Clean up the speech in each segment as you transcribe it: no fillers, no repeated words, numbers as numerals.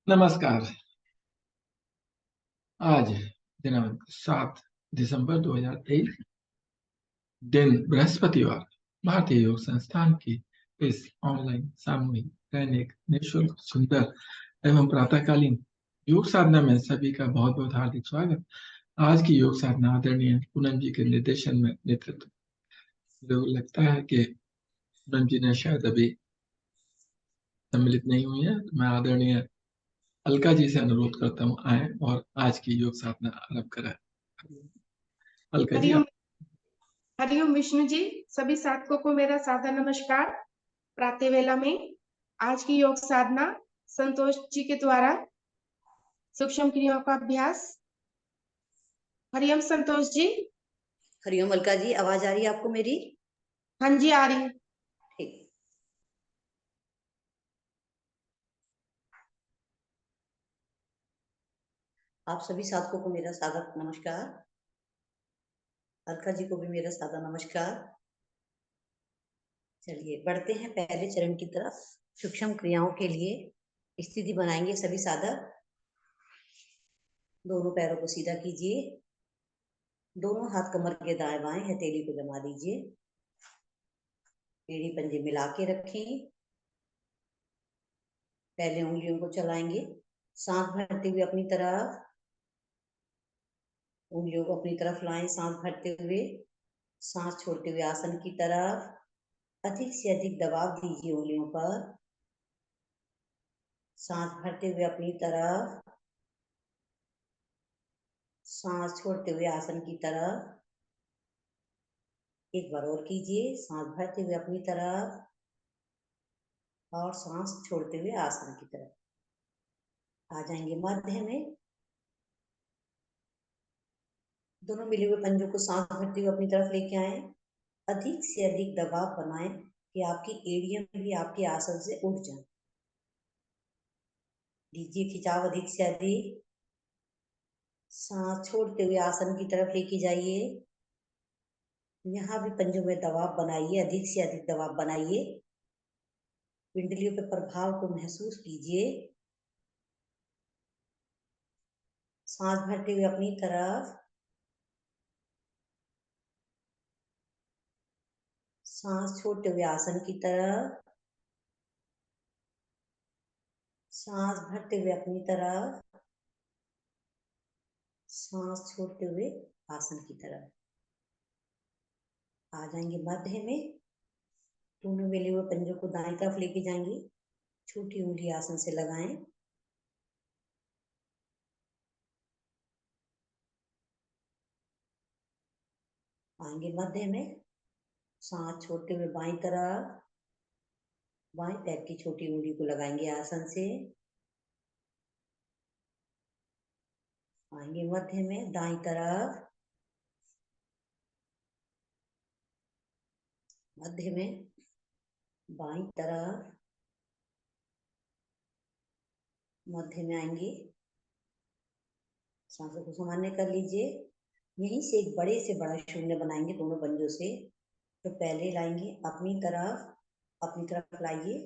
नमस्कार। आज दिनांक 7 दिसंबर 2023, दिन बृहस्पतिवार। भारतीय योग संस्थान की इस ऑनलाइन सामूहिक दैनिक निःशुल्क सुंदर एवं प्रातःकालीन योग साधना में सभी का बहुत बहुत हार्दिक स्वागत। आज की योग साधना आदरणीय पूनम जी के निर्देशन में नेतृत्व लगता है कि पूनम जी ने शायद अभी सम्मिलित नहीं हुई है, तो मैं आदरणीय अलका जी से अनुरोध करता हूँ आए और आज की योग साधना आरंभ कराएं। अलका जी हरिओम। हरिओम विष्णु जी, सभी साधकों को मेरा सादर नमस्कार। प्रातः वेला में आज की योग साधना संतोष जी के द्वारा सूक्ष्म क्रियाओं का अभ्यास। हरिओम संतोष जी। हरिओम अलका जी, आवाज आ रही है आपको मेरी? हाँ जी, आ रही। ठीक। आप सभी साधकों को मेरा सादर नमस्कार। अलका जी को भी मेरा सादर नमस्कार। चलिए बढ़ते हैं पहले चरण की तरफ। सूक्ष्म क्रियाओं के लिए स्थिति बनाएंगे सभी साधक। दोनों पैरों को सीधा कीजिए। दोनों हाथ कमर के दाएं बाएं हथेली को जमा दीजिए। एड़ी पंजे मिला के रखें। पहले उंगलियों को चलाएंगे, सांस भरते हुए अपनी तरफ। उंगलियों को अपनी तरफ लाएं, सांस भरते हुए। सांस छोड़ते हुए आसन की तरफ। अधिक से अधिक दबाव दीजिए उंगलियों पर। सांस भरते हुए अपनी तरफ। सांस छोड़ते हुए आसन की तरफ। एक बार और कीजिए, सांस भरते हुए अपनी तरफ और सांस छोड़ते हुए आसन की तरफ। आ जाएंगे मध्य में। दोनों मिले हुए पंजों को सांस भरते हुए अपनी तरफ लेके आए। अधिक से अधिक दबाव बनाएं कि आपकी एड़ियां भी आपके आसन से उठ जाए। लीजिए खिंचाव अधिक से अधिक। सांस छोड़ते हुए आसन की तरफ लेके जाइए। यहाँ भी पंजों में दबाव बनाइए, अधिक से अधिक दबाव बनाइए। पिंडलियों के प्रभाव को महसूस कीजिए। सांस भरते हुए अपनी तरफ। सांस छोड़ते हुए आसन की तरफ। सांस भरते हुए अपनी तरफ। सांस छोड़ते हुए आसन की तरफ। आ जाएंगे मध्य में। दोनों मिले हुए पंजों को दाएं तरफ लेके जाएंगे। छोटी उंगली आसन से लगाएं। आएंगे मध्य में। सांस छोड़ते हुए बाईं तरफ। बाएं पैर की छोटी उंगली को लगाएंगे आसन से। आएंगे मध्य में दाईं तरफ। मध्य में बाईं तरफ। मध्य में आएंगे। सांसों को सामान्य कर लीजिए। यहीं से एक बड़े से बड़ा शून्य बनाएंगे दोनों पंजों से। तो पहले लाएंगे अपनी तरफ लाइए।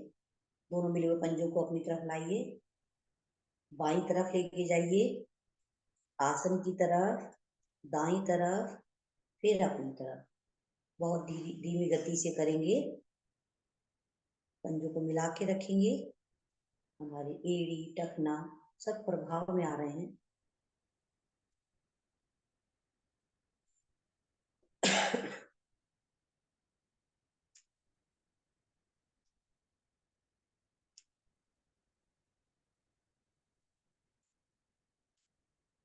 दोनों मिले हुए पंजों को अपनी तरफ लाइए। बाईं तरफ लेके जाइए, आसन की तरफ, दाईं तरफ, फिर अपनी तरफ। बहुत धीमी गति से करेंगे। पंजों को मिला के रखेंगे। हमारी एड़ी टखना सब प्रभाव में आ रहे हैं।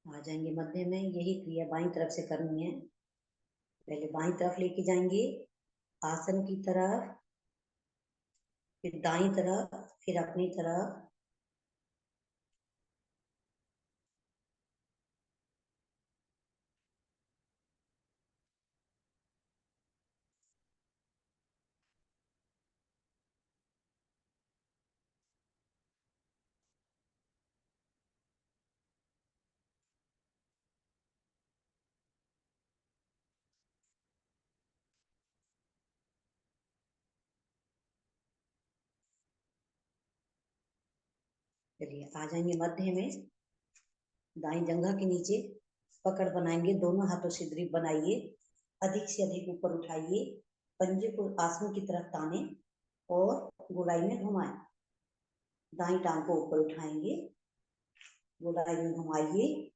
आ जाएंगे मध्य में। यही क्रिया बाईं तरफ से करनी है। पहले बाईं तरफ लेके जाएंगे, आसन की तरफ, फिर दाईं तरफ, फिर अपनी तरफ। चलिए आ जाएंगे मध्य में, दाई जंघा के नीचे पकड़ बनाएंगे, दोनों हाथों से ग्रिप बनाइए, अधिक से अधिक ऊपर उठाइए, पंजे को आसन की तरफ ताने और गोलाई में घुमाएं। दाई टांग को ऊपर उठाएंगे, गोलाई में घुमाइए,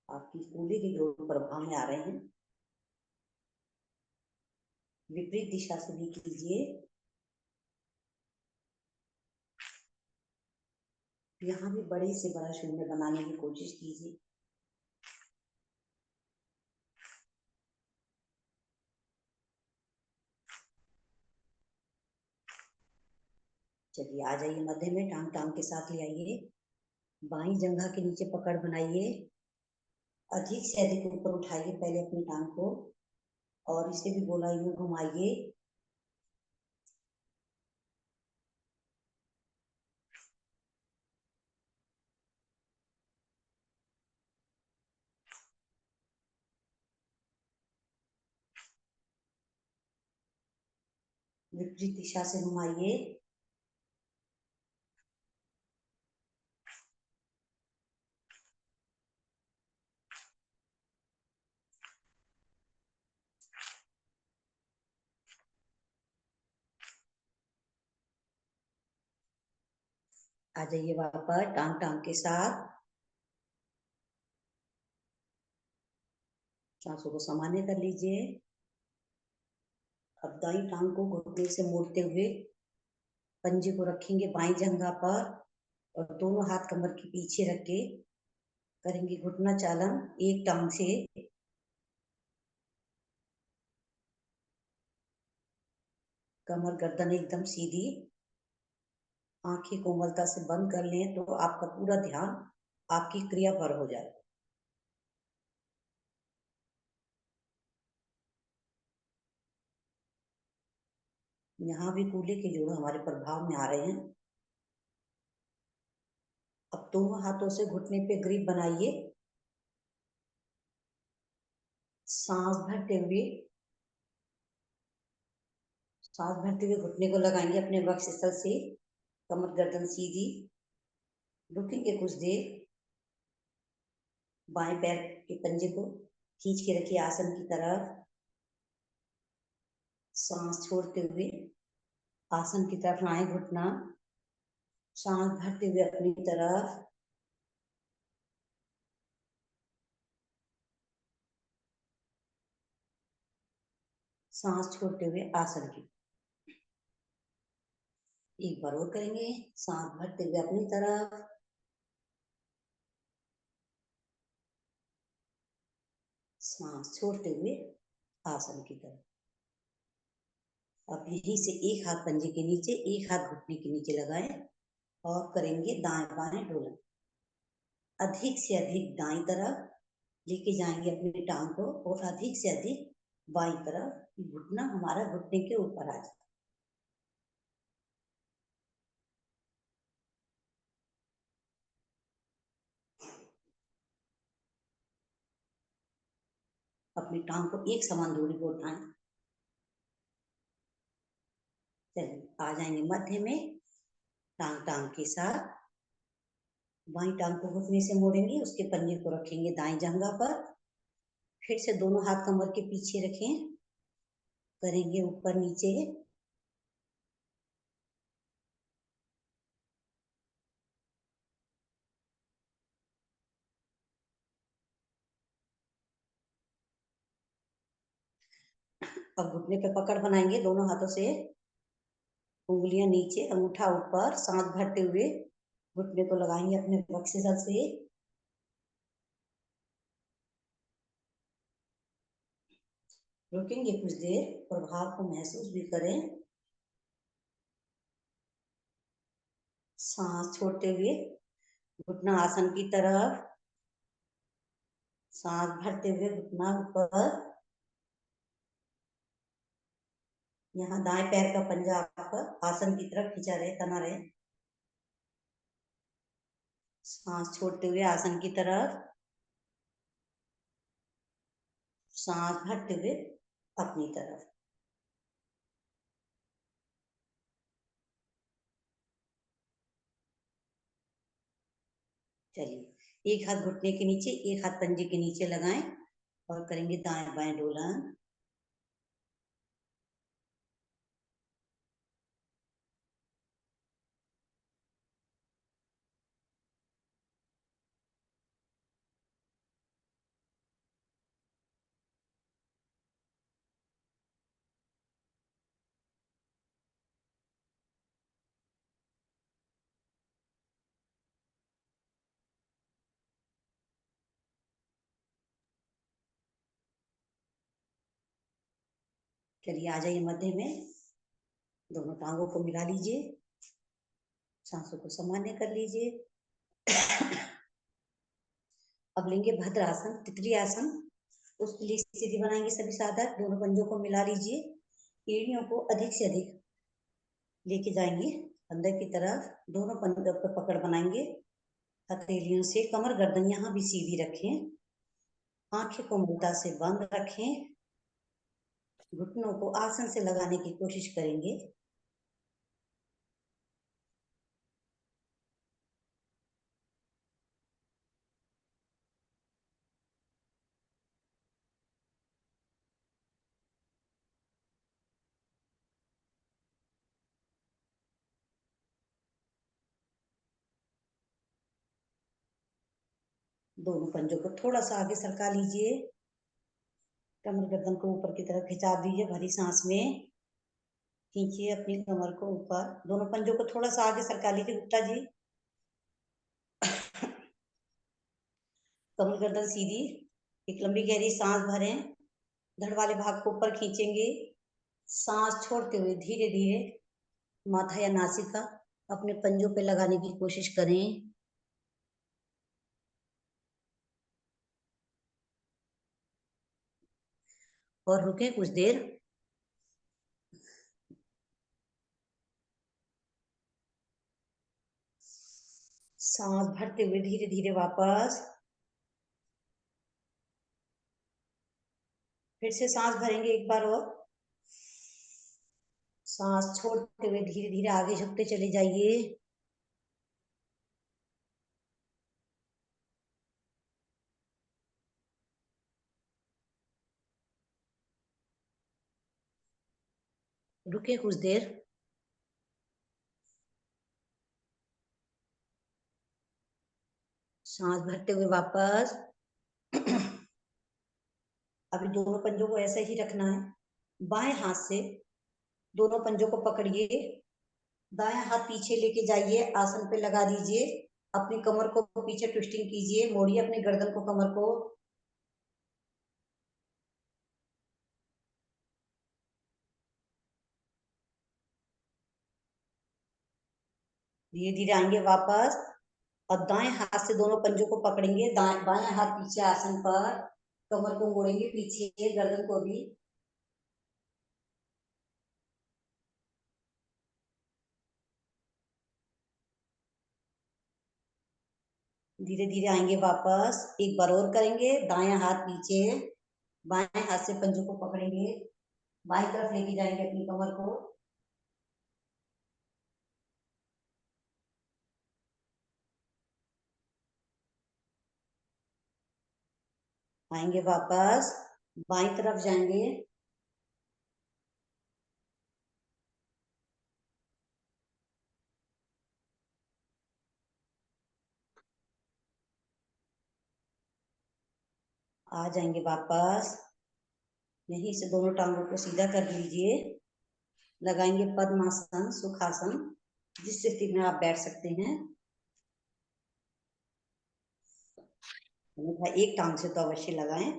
आपकी कूल्हे के जोड़ प्रभाव में आ रहे हैं। विपरीत दिशा से भी कीजिए। यहाँ भी बड़े से बड़ा शून्य बनाने की कोशिश कीजिए। चलिए आ जाइए मध्य में, टांग टांग के साथ ले आइए, बाई जंघा के नीचे पकड़ बनाइए, अधिक से अधिक ऊपर उठाइए पहले अपनी टांग को और इसे भी गोलाई में घुमाइए। विपरीत दिशा से घुमाइए। आ जाइए वापस टांग टांग के साथ, सांसों को सामान्य कर लीजिए। अब दाई टांग को घुटने से मोड़ते हुए पंजे को रखेंगे बाई जंघा पर और दोनों हाथ कमर के पीछे रख के करेंगे घुटना चालन। एक टांग से कमर गर्दन एकदम सीधी, आंखें कोमलता से बंद कर लें तो आपका पूरा ध्यान आपकी क्रिया पर हो जाए। यहाँ भी कूल्हे के जोड़ हमारे प्रभाव में आ रहे हैं। अब दोनों हाथों से घुटने पे ग्रिप बनाइए, सांस भरते हुए घुटने को लगाएंगे अपने वक्ष स्थल से, कमर गर्दन सीधी, रुकेंगे कुछ देर, बाएं पैर के पंजे को खींच के रखिए आसन की तरफ, सांस छोड़ते हुए आसन की तरफ लाएं घुटना, सांस भरते हुए अपनी तरफ, सांस छोड़ते हुए आसन की। एक बार और करेंगे, सांस भरते हुए अपनी तरफ, सांस छोड़ते हुए आसन की तरफ। अब यहीं से एक हाथ पंजे के नीचे, एक हाथ घुटने के नीचे लगाएं और करेंगे दाएं बाएं डोलन। अधिक से अधिक दाएं तरफ लेके जाएंगे अपनी टांग को और अधिक से अधिक बाईं तरफ, घुटना हमारा घुटने के ऊपर आ जाए। अपनी टांग को एक समान दूरी पर उठाएं। चलिए आ जाएंगे मध्य में, टांग टांग के साथ बाईं टांग को घुटने से मोड़ेंगे, उसके पंजे को रखेंगे दाएं जंघा पर, फिर से दोनों हाथ कमर के पीछे रखें, करेंगे ऊपर नीचे, अब घुटने पे पकड़ बनाएंगे दोनों हाथों से, उंगलियां नीचे अंगूठा ऊपर, सांस भरते हुए घुटने को लगाएंगे अपने वक्ष स्थल से, रुकेंगे कुछ देर, प्रभाव को महसूस भी करें। सांस छोड़ते हुए घुटना आसन की तरफ, सांस भरते हुए घुटना ऊपर, यहाँ दाएं पैर का पंजा आपका आसन की तरफ खींचा रहे, तना रहे, सांस छोड़ते हुए आसन की तरफ, सांस भरते हुए अपनी तरफ। चलिए, एक हाथ घुटने के नीचे, एक हाथ पंजे के नीचे लगाएं और करेंगे दाएं बाएं डोलन। चलिए, आ जाइए मध्य में, दोनों टांगों को मिला लीजिए, सांसों को सामान्य कर लीजिए। अब लेंगे भद्रासन, तितली आसन। उसके लिए स्थिति बनाएंगे सभी साधक, दोनों पंजों को मिला लीजिए, एड़ियों को अधिक से अधिक लेके जाएंगे अंदर की तरफ, दोनों पंजों पर पकड़ बनाएंगे हथेलियों से। कमर गर्दन यहाँ भी सीधी रखें, आंखें कोमलता से बंद रखें, घुटनों को आसन से लगाने की कोशिश करेंगे। दोनों पंजों को थोड़ा सा आगे सरका लीजिए, कमर गर्दन को ऊपर की तरफ खिंचा दीजिए, भरी सांस में खींचिए अपनी कमर को ऊपर। दोनों पंजों को थोड़ा सा आगे सरका लीजिए गुप्ता जी। कमर गर्दन सीधी, एक लंबी गहरी सांस भरें, धड़ वाले भाग को ऊपर खींचेंगे, सांस छोड़ते हुए धीरे धीरे माथा या नासिका अपने पंजों पे लगाने की कोशिश करें। और रुकें कुछ देर। सांस भरते हुए धीरे धीरे वापस, फिर से सांस भरेंगे एक बार और, सांस छोड़ते हुए धीरे धीरे आगे झुकते चले जाइए। रुके कुछ देर। सांस भरते हुए वापस। अभी दोनों पंजों को ऐसे ही रखना है, बाएं हाथ से दोनों पंजों को पकड़िए, दायां हाथ पीछे लेके जाइए, आसन पे लगा दीजिए, अपनी कमर को पीछे ट्विस्टिंग कीजिए, मोड़िए अपनी गर्दन को, कमर को। धीरे धीरे आएंगे वापस और दाएं हाथ से दोनों पंजों को पकड़ेंगे, बाएं हाथ पीछे आसन पर, कमर को मोड़ेंगे पीछे, गर्दन को भी। धीरे धीरे आएंगे वापस, एक बार और करेंगे, दायां हाथ पीछे, बाएं हाथ से पंजों को पकड़ेंगे, बाएं तरफ लेके जाएंगे अपनी कमर को। आएंगे वापस, बाएं तरफ जाएंगे, आ जाएंगे वापस, यहीं से दोनों टांगों को सीधा कर लीजिए, लगाएंगे पद्मासन, सुखासन, जिस स्थिति में आप बैठ सकते हैं। अन्यथा एक टांग से तो अवश्य लगाएं।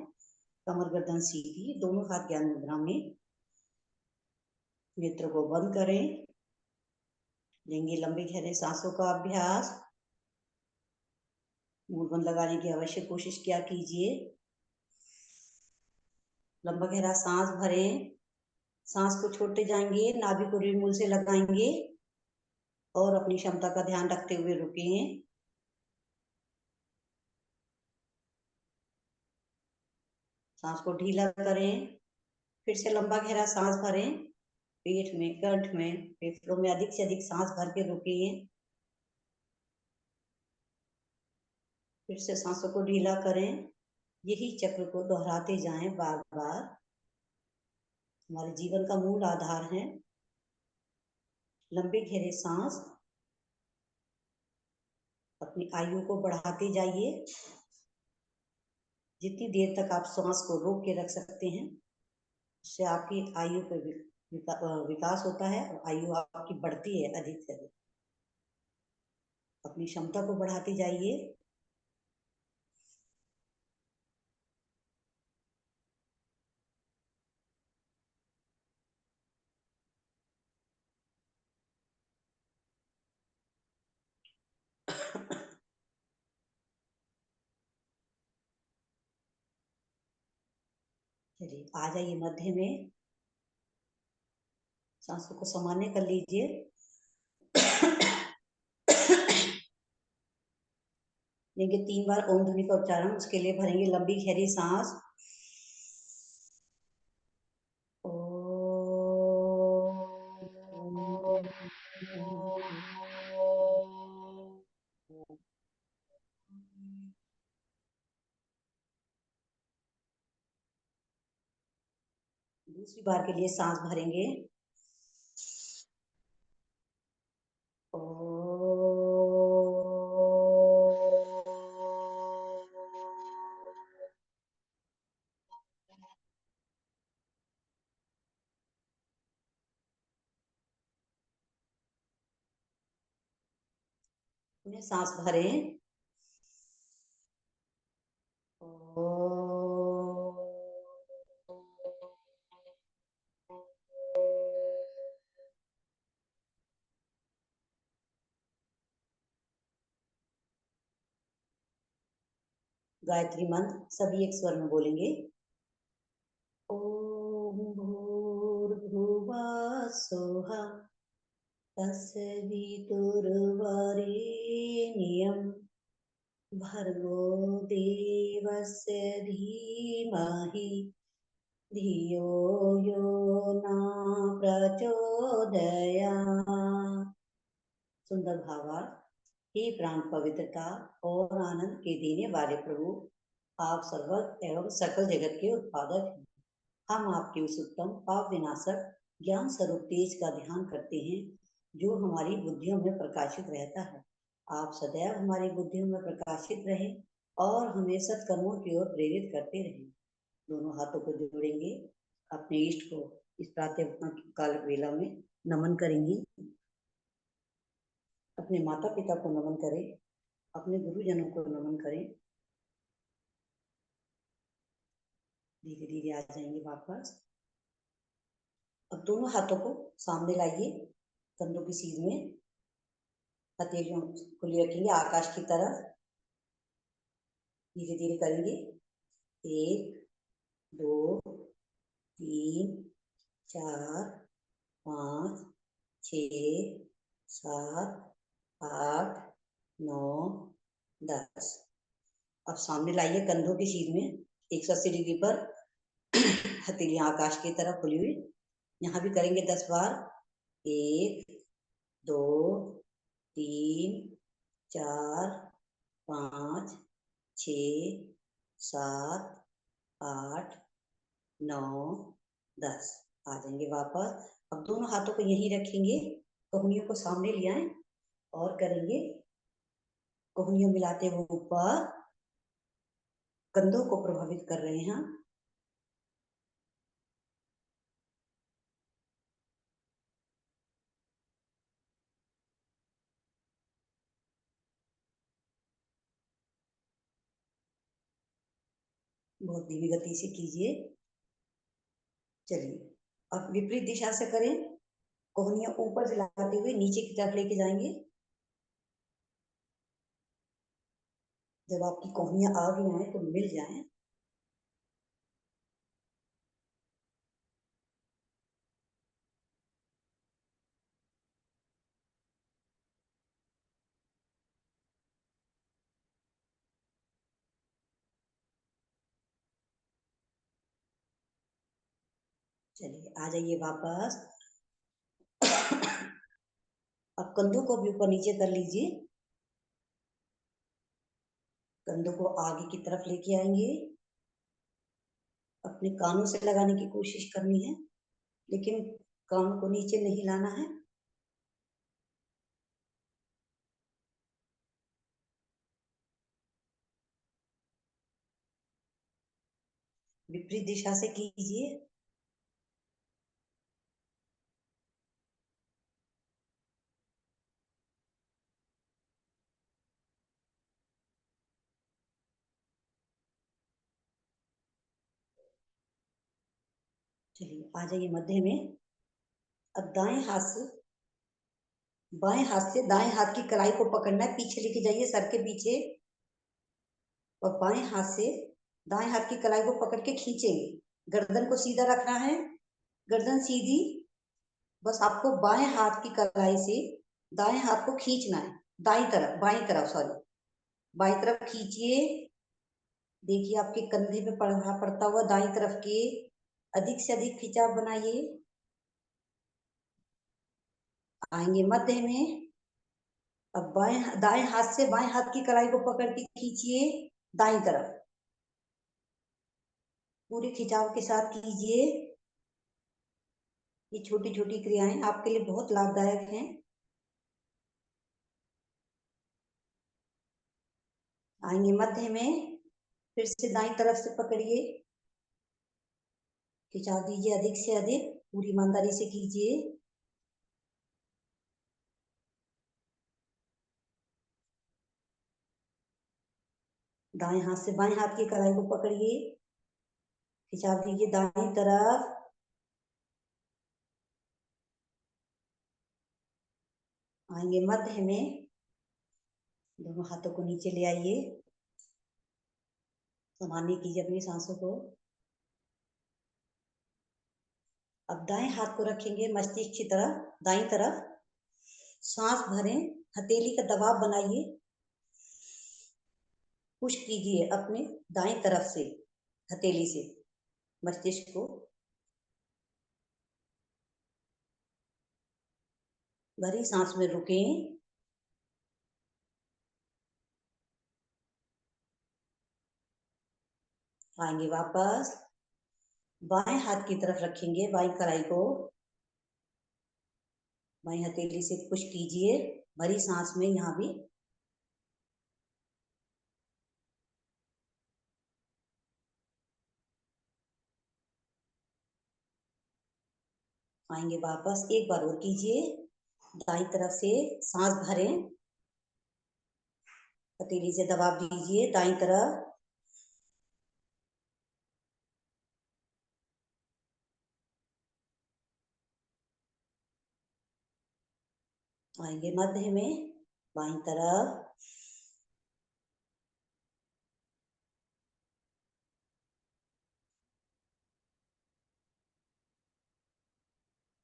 कमर गर्दन सीधी, दोनों हाथ ज्ञान मुद्रा में, नेत्र को बंद करें, लेंगे लंबे गहरे सांसों का अभ्यास। मुंह बंद लगाने की अवश्य कोशिश किया कीजिए। लंबा गहरा सांस भरें, सांस को छोड़ते जाएंगे, नाभि को रीढ़ मूल से लगाएंगे और अपनी क्षमता का ध्यान रखते हुए रुकें। सांस को ढीला करें, फिर से लंबा गहरा सांस भरें, पेट में, कंठ में, फेफड़ों में अधिक से अधिक सांस भर के रोकिए। फिर से सांसों को ढीला करें। यही चक्र को दोहराते जाएं बार बार। हमारे जीवन का मूल आधार है। लंबे गहरे सांस, अपनी आयु को बढ़ाते जाइए। जितनी देर तक आप सांस को रोक के रख सकते हैं, उससे आपकी आयु पर विकास होता है और आयु आपकी बढ़ती है अधिक से अधिक। अपनी क्षमता को बढ़ाते जाइए। चलिए, आ जाइए मध्य में। सांसों को सामान्य कर लीजिए। लेंगे 3 बार ओम ध्वनि का उच्चारण। उसके लिए भरेंगे लंबी गहरी सांस। दूसरी बार के लिए सांस भरेंगे। उन्हें सांस भरें। गायत्री मंत्र सभी एक स्वर में बोलेंगे। ओम भूर्भुवः स्वः तत्सवितुर्वरेण्यं भर्गो देवस्य धीमहि धियो यो न प्रचोदयात्। सुंदर भावार्थ। हे प्राण पवित्रता और आनंद के देने वाले प्रभु, आप सर्वत्र एवं सकल जगत के उत्पादक हैं। हम आपके उस उत्तम पाप विनाशक ज्ञान स्वरूप तेज का ध्यान करते हैं जो हमारी बुद्धियों में प्रकाशित रहता है। आप सदैव हमारी बुद्धियों में प्रकाशित रहें और हमें सत्कर्मों की ओर प्रेरित करते रहें। दोनों हाथों को जोड़ेंगे। अपने इष्ट को इस प्रातः काल वेला में नमन करेंगे। अपने माता पिता को नमन करें, अपने गुरुजनों को नमन करें। धीरे धीरे आ जाएंगे वापस। अब दोनों हाथों को सामने लाइए, कंधों की सीध में। हथेलियों खुली रखेंगे आकाश की तरफ। धीरे धीरे करेंगे। 1 2 3 4 5 6 7 8 9 10। अब सामने लाइए कंधों की सीध में 180 डिग्री पर। हथेलियां आकाश की तरफ खुली हुई। यहाँ भी करेंगे 10 बार। 1 2 3 4 5 6 7 8 9 10। आ जाएंगे वापस। अब दोनों हाथों को यहीं रखेंगे, कोहनियों को सामने ले आए और करेंगे कोहनियों मिलाते हुए ऊपर। कंधों को प्रभावित कर रहे हैं। बहुत धीमी गति से कीजिए। चलिए, अब विपरीत दिशा से करें। कोहनियां ऊपर से लगाते हुए नीचे की तरफ लेके जाएंगे। जब आपकी कोहनियां आ गई आए तो मिल जाएं। चलिए आ जाइए वापस। अब कंधों को भी ऊपर नीचे कर लीजिए। कंधों को आगे की तरफ लेके आएंगे। अपने कानों से लगाने की कोशिश करनी है, लेकिन कानों को नीचे नहीं लाना है। विपरीत दिशा से कीजिए। चलिए आ जाइए मध्य में। अब बाएं हाथ से दाएं हाथ की कलाई को पकड़ना है, पीछे लेके जाइए सर के पीछे, और बाएं हाथ से दाएं हाथ की कलाई को पकड़ के खींचेंगे। गर्दन को सीधा रखना है, गर्दन सीधी। बस आपको बाएं हाथ की कलाई से दाएं हाथ को खींचना है, बाएं तरफ सॉरी, बाएं तरफ खींचिए। देखिए आपके कंधे पे पड़ता हुआ दाएं तरफ के, अधिक से अधिक खिंचाव बनाइए। आएंगे मध्य में। अब दाएं हाथ से बाएं हाथ की कलाई को पकड़ के खींचिए दाईं तरफ, पूरे खिंचाव के साथ कीजिए। ये छोटी छोटी क्रियाएं आपके लिए बहुत लाभदायक हैं। आएंगे मध्य में, फिर से दाईं तरफ से पकड़िए, खिंचाव दीजिए अधिक से अधिक, पूरी ईमानदारी से कीजिए। दाएं हाथ से बाएं हाथ की कलाई को पकड़िए, खिंचाव दीजिए दाईं तरफ। आएंगे मध्य में, दोनों हाथों को नीचे ले आइए, सामान्य कीजिए अपनी सांसों को। अब दाएं हाथ को रखेंगे मस्तिष्क की तरफ, दाईं तरफ, सांस भरें, हथेली का दबाव बनाइए, पुश कीजिए अपने दाएं तरफ से हथेली से मस्तिष्क को। भरी सांस में रुकें। आएंगे वापस, बाएं हाथ की तरफ रखेंगे बाएं कलाई को, बाएं हथेली से पुश कीजिए, भरी सांस में यहाँ भी। आएंगे वापस, एक बार और कीजिए, दाईं तरफ से सांस भरें, हथेली से दबाव दीजिए दाईं तरफ। आएंगे मध्य में, बाईं तरफ।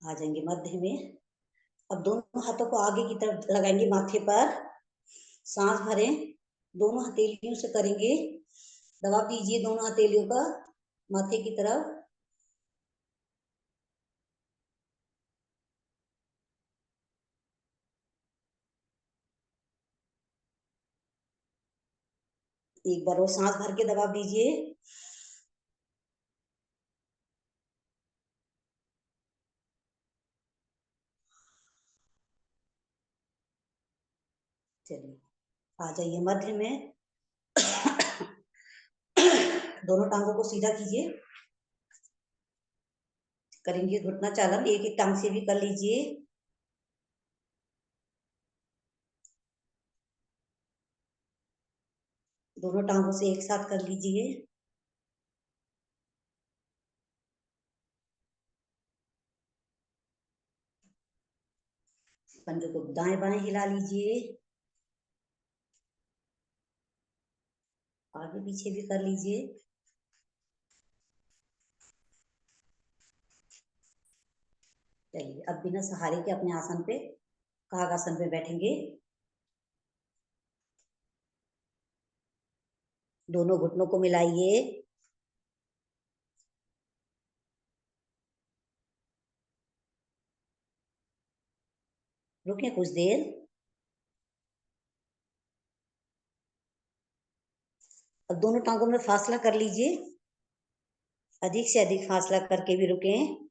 आ जाएंगे मध्य में। अब दोनों हाथों को आगे की तरफ लगाएंगे माथे पर, सांस भरें, दोनों हथेलियों से करेंगे, दबाव दीजिए दोनों हथेलियों का माथे की तरफ। एक बार और सांस भर के दबाव दीजिए। चलिए आ जाइए मध्य में। दोनों टांगों को सीधा कीजिए, करेंगे घुटना चालन, एक एक टांग से भी कर लीजिए। दोनों टांगों से एक साथ कर लीजिए। पंजों को दाएं बाएं हिला लीजिए, आगे पीछे भी कर लीजिए। चलिए अब बिना सहारे के अपने आसन पे, काग आसन पे बैठेंगे। दोनों घुटनों को मिलाइए, रुके कुछ देर। अब दोनों टांगों में फासला कर लीजिए, अधिक से अधिक फासला करके भी रुकें।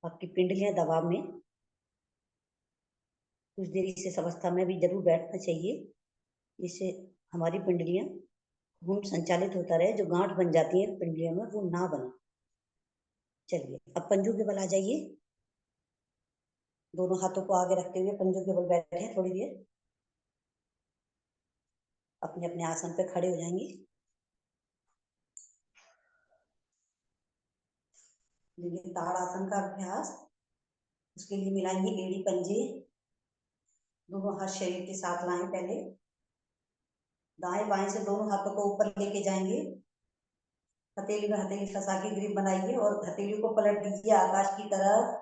आपकी पिंडलियां दबाव में, कुछ देर इस अवस्था में भी जरूर बैठना चाहिए, इससे हमारी पिंडलियां खून संचालित होता रहे, जो गांठ बन जाती है पिंडलियों में वो ना बने। चलिए अब पंजों के बल आ जाइए, दोनों हाथों को आगे रखते हुए पंजों के बल बैठे हैं थोड़ी देर। अपने अपने आसन पे खड़े हो जाएंगे। ताड़ आसन का अभ्यास, उसके लिए मिलाएंगे एड़ी पंजे, दोनों हाथ शरीर के साथ लाएं। पहले दाएं बाएं से दोनों हाथों को ऊपर लेके जाएंगे, हथेली में हथेली फंसा के ग्रिप बनाइए और हथेली को पलट दीजिए आकाश की तरफ।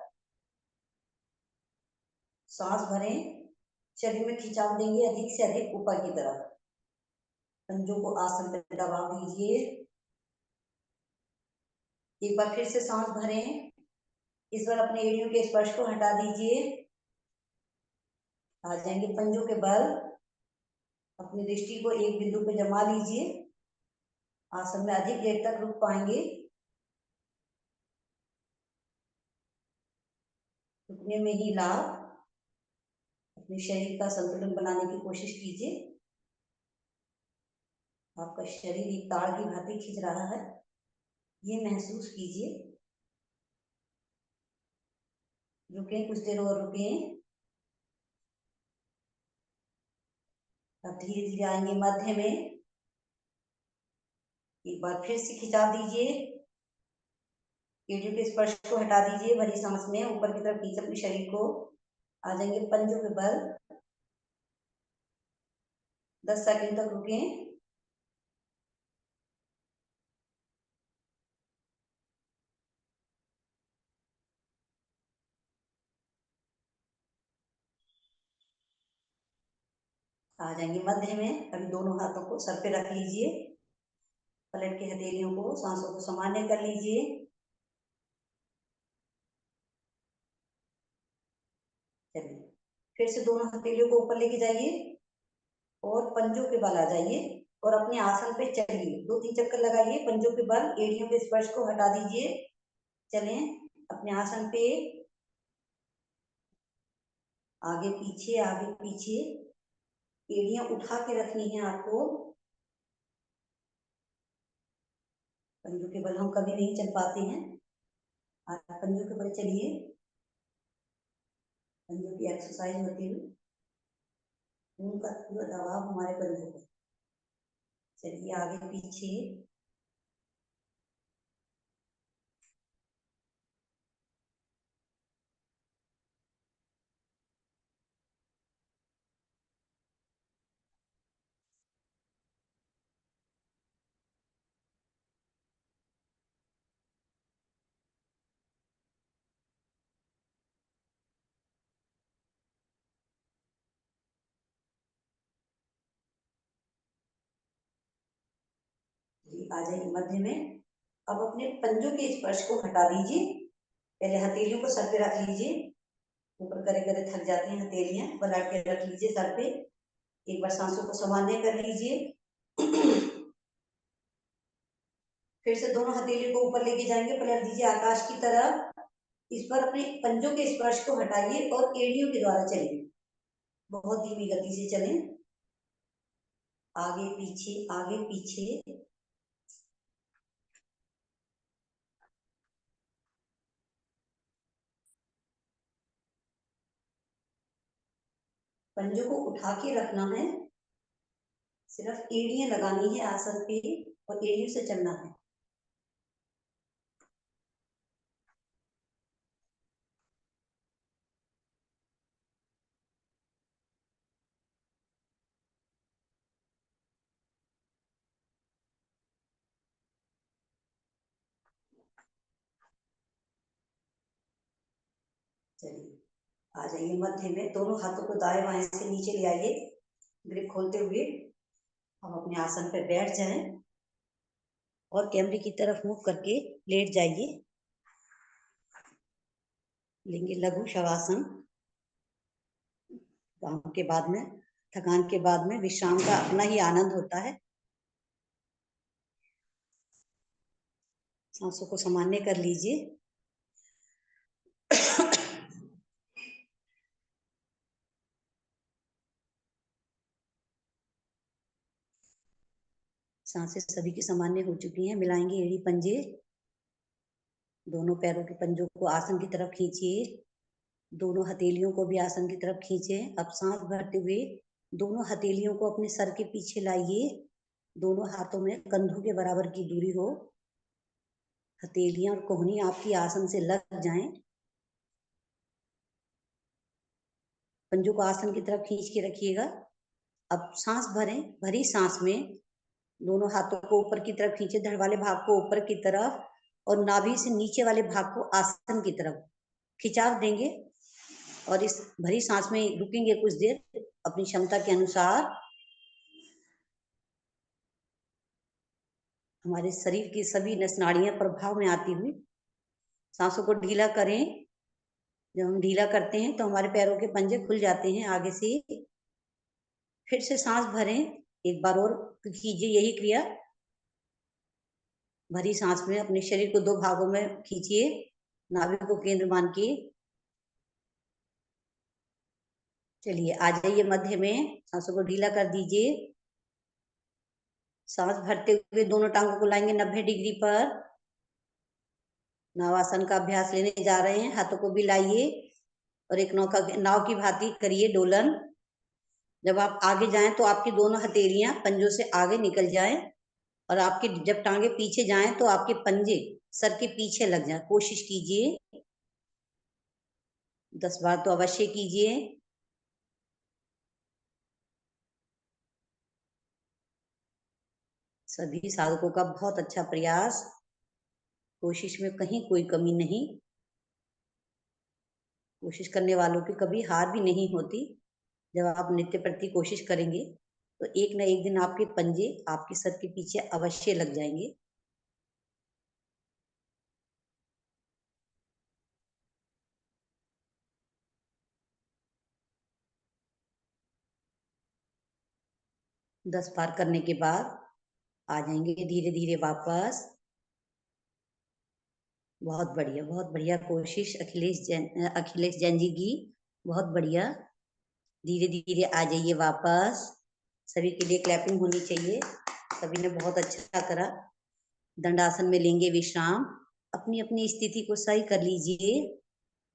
सांस भरें, शरीर में खिंचाव देंगे अधिक से अधिक ऊपर की तरफ। पंजों को आसन पे दबा दीजिए। एक बार फिर से सांस भरें, इस बार अपने एड़ियों के स्पर्श को हटा दीजिए। आ जाएंगे पंजों के बल, अपनी दृष्टि को एक बिंदु पे जमा लीजिए। आसन में अधिक देर तक रुक पाएंगे। रुकने में ही लाभ, अपने शरीर का संतुलन बनाने की कोशिश कीजिए। आपका शरीर एक ताड़ की भांति खिंच रहा है, ये महसूस कीजिए। रुकें कुछ देर और रुकें। अब धीरे धीरे आएंगे मध्य में, एक बार फिर से खिंचा दीजिए, एड़ियों के स्पर्श को हटा दीजिए। भरी सांस में ऊपर की तरफ खींच अपने शरीर को। आ जाएंगे पंजों के बल, 10 सेकंड तक रुकें। आ जाएंगे मध्य में। अभी दोनों हाथों को सर पे रख लीजिए, पलट के हथेलियों को, सांसों को सामान्य कर लीजिए। चलिए फिर से दोनों हथेलियों को ऊपर लेके जाइए और पंजों के बल आ जाइए और अपने आसन पे चलिए। 2-3 चक्कर लगाइए, पंजों के बल, एड़ियों के स्पर्श को हटा दीजिए। चलें अपने आसन पे, आगे पीछे आगे पीछे। एड़ियां उठा के रखनी है आपको। पंजों के बल हम कभी नहीं चल पाते हैं, आप पंजों के बल चलिए। पंजों की एक्सरसाइज होती है, खून का पूरा दबाव हमारे पंजों पर। चलिए आगे पीछे। आ जाइए मध्य में। अब अपने पंजों के स्पर्श को हटा दीजिए। पहले हथेलियों को सर पे रख लीजिए, ऊपर करे करे थक जाती हैं हथेलियां, पलट के रख लीजिए सर पे। एक बार सांसों को सामान्य कर लीजिए। फिर से दोनों हथेलियों को ऊपर लेके जाएंगे, पलट दीजिए आकाश की तरफ। इस पर अपने पंजों के स्पर्श को हटाइए और एड़ियों के द्वारा चलिए। बहुत धीमी गति से चलें, आगे पीछे आगे पीछे। पंजों को उठा के रखना है, सिर्फ एड़ियां लगानी है आसन पे और एड़ियों से चलना है। चलिए आ जाइए मध्य में। दोनों हाथों को दाएं बाएं से नीचे ले आइए, ग्रिप खोलते हुए। हम अपने आसन पे बैठ जाएं। और कैमरे की तरफ मुख करके लेट जाइए। लेंगे लघु शवासन। काम के बाद में, थकान के बाद में विश्राम का अपना ही आनंद होता है। सांसों को सामान्य कर लीजिए। सांसें सभी की सामान्य हो चुकी हैं। मिलाएंगे एड़ी पंजे। दोनों पैरों के पंजों को आसन की तरफ खींचिए। दोनों हथेलियों को भी आसन की तरफ खींचें। अब सांस भरते हुए दोनों हथेलियों को अपने सर के पीछे लाइए। दोनों हाथों में कंधों के बराबर की दूरी हो। हथेलियां और कोहनी आपकी आसन से लग जाएं। पंजों को आसन की तरफ खींच के रखिएगा। अब सांस भरें। भरी सांस में दोनों हाथों को ऊपर की तरफ खींचे, धड़ वाले भाग को ऊपर की तरफ और नाभि से नीचे वाले भाग को आसन की तरफ खिंचाव देंगे। और इस भरी सांस में रुकेंगे कुछ देर अपनी क्षमता के अनुसार। हमारे शरीर की सभी नस नाड़ियां प्रभाव में आती हुई सांसों को ढीला करें। जब हम ढीला करते हैं तो हमारे पैरों के पंजे खुल जाते हैं आगे से। फिर से सांस भरें। एक बार और कीजिए यही क्रिया। भरी सांस में अपने शरीर को दो भागों में खींचिए, नाभि को केंद्र मान के। चलिए आ जाइए मध्य में। सांसों को ढीला कर दीजिए। सांस भरते हुए दोनों टांगों को लाएंगे 90 डिग्री पर। नावासन का अभ्यास लेने जा रहे हैं। हाथों को भी लाइए और एक नाव की भांति करिए डोलन। जब आप आगे जाएं तो आपकी दोनों हथेलियां पंजों से आगे निकल जाएं और आपके जब टांगे पीछे जाएं तो आपके पंजे सर के पीछे लग जाएं। कोशिश कीजिए। 10 बार तो अवश्य कीजिए। सभी साधकों का बहुत अच्छा प्रयास। कोशिश में कहीं कोई कमी नहीं। कोशिश करने वालों की कभी हार भी नहीं होती। जब आप नित्य प्रति कोशिश करेंगे तो एक न एक दिन आपके पंजे आपके सर के पीछे अवश्य लग जाएंगे। दस बार करने के बाद आ जाएंगे धीरे धीरे वापस। बहुत बढ़िया कोशिश अखिलेश जैन जी की। बहुत बढ़िया। धीरे धीरे आ जाइए वापस। सभी के लिए क्लैपिंग होनी चाहिए। सभी ने बहुत अच्छा करा। दंडासन में लेंगे विश्राम। अपनी अपनी स्थिति को सही कर लीजिए।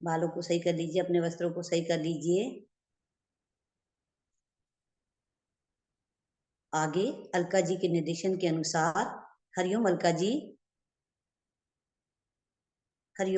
बालों को सही कर लीजिए, अपने वस्त्रों को सही कर लीजिए। आगे अलका जी के निर्देशन के अनुसार। हरिओम अलका जी। हरिओम।